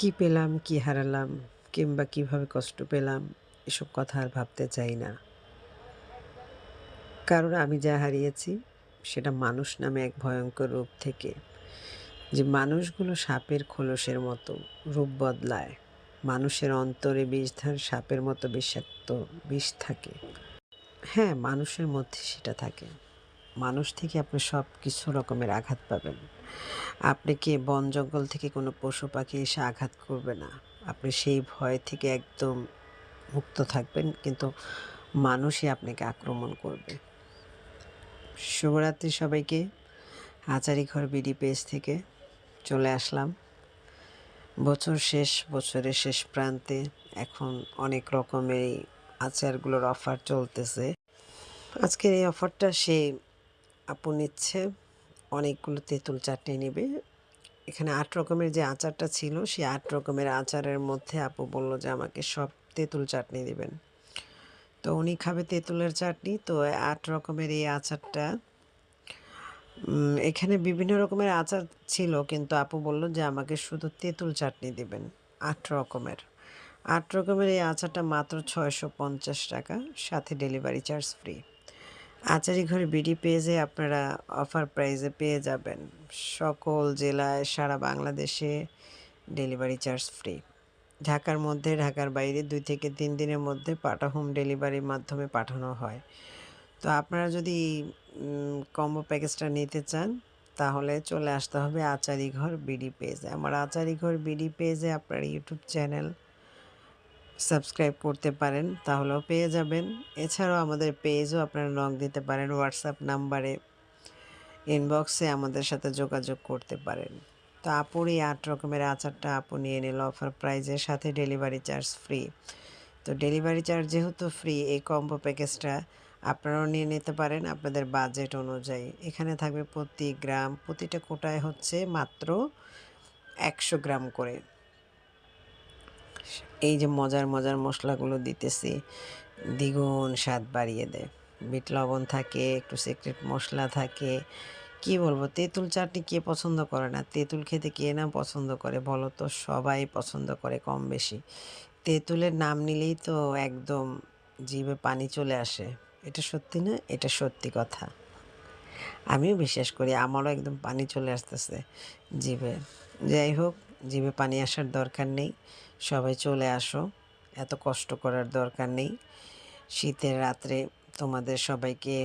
কি পেলাম, কি হারালাম কিংবা কিভাবে কষ্ট পেলাম এসব কথা আর ভাবতে চাই না। কারণ আমি যা হারিয়েছি সেটা মানুষ নামে এক ভয়ঙ্কর রূপ থেকে। যে মানুষগুলো সাপের খোলসের মতো রূপ বদলায়। মানুষের অন্তরে বিষধর সাপের মতো বিষাক্ত বিষ থাকে। হ্যাঁ, মানুষের মধ্যে সেটা থাকে। মানুষ থেকে আপনি সব কিছু রকমের আঘাত পাবেন। আপনাকে বন জঙ্গল থেকে কোনো পশু পাখি এসে আঘাত করবে না। আপনি সেই ভয় থেকে একদম মুক্ত থাকবেন, কিন্তু মানুষই আপনাকে আক্রমণ করবে। শুভরাত্রি সবাইকে। হাজারীঘর বিডি পেজ থেকে চলে আসলাম। বছর শেষ, বছরের শেষ প্রান্তে এখন অনেক রকমের এই আচারগুলোর অফার চলতেছে। আজকের এই অফারটা সে আপু নিচ্ছে, অনেকগুলো তেঁতুল চাটনি নেবে। এখানে ৮ রকমের যে আচারটা ছিল সেই ৮ রকমের আচারের মধ্যে আপু বলল যে আমাকে সব তেঁতুল চাটনি দিবেন। তো উনি খাবে তেঁতুলের চাটনি, তো ৮ রকমের এই আচারটা এখানে বিভিন্ন রকমের আচার ছিল, কিন্তু আপু বলল যে আমাকে শুধু তেঁতুল চাটনি দিবেন ৮ রকমের। ৮ রকমের এই আচারটা মাত্র ৬৫০ টাকা, সাথে ডেলিভারি চার্জ ফ্রি। আচারিঘর বিডি পেজে আপনারা অফার প্রাইসে পেয়ে যাবেন। সকল জেলায় সারা বাংলাদেশে ডেলিভারি চার্জ ফ্রি। ঢাকার মধ্যে, ঢাকার বাইরে ২ থেকে ৩ দিনের মধ্যে হোম ডেলিভারির মাধ্যমে পাঠানো হয়। তো আপনারা যদি কম্বো প্যাকেজটা নিতে চান তাহলে চলে আসতে হবে আচারিঘর বিডি পেজে। আমার আচারিঘর বিডি পেজে আপনার ইউটিউব চ্যানেল সাবস্ক্রাইব করতে পারেন, তাহলেও পেয়ে যাবেন। এছাড়াও আমাদের পেজও আপনারা নক দিতে পারেন, হোয়াটসঅ্যাপ নাম্বারে ইনবক্সে আমাদের সাথে যোগাযোগ করতে পারেন। তো আপুর এই ৮ রকমের আচারটা আপু নিয়ে নিল অফার প্রাইজের সাথে ডেলিভারি চার্জ ফ্রি। তো ডেলিভারি চার্জ যেহেতু ফ্রি, এই কম্বো প্যাকেজটা আপনারাও নিয়ে নিতে পারেন আপনাদের বাজেট অনুযায়ী। এখানে থাকবে প্রতিটা কোটায় হচ্ছে মাত্র ১০০ গ্রাম করে। এই যে মজার মজার মশলাগুলো দিতেছি, দ্বিগুণ স্বাদ বাড়িয়ে দেয়। বিট লবণ থাকে, একটু সিক্রেট মশলা থাকে। কি বলবো, তেঁতুল চাটনি কে পছন্দ করে না? তেঁতুল খেতে কে না পছন্দ করে বলো তো? সবাই পছন্দ করে কম বেশি। তেঁতুলের নাম নিলেই তো একদম জিভে পানি চলে আসে। এটা সত্যি না? এটা সত্যি কথা। আমিও বিশ্বাস করি, আমারও একদম পানি চলে আসতেছে জিভে। যাই হোক, জিভে পানি আসার দরকার নেই। সবাই চলে আসো, এত কষ্ট করার দরকার নেই। শীতের রাত্রে তোমাদের সবাইকে,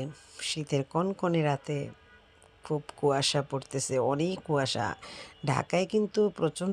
শীতের কনকনে রাতে খুব কুয়াশা পড়তেছে, অনেক কুয়াশা। ঢাকায় কিন্তু প্রচণ্ড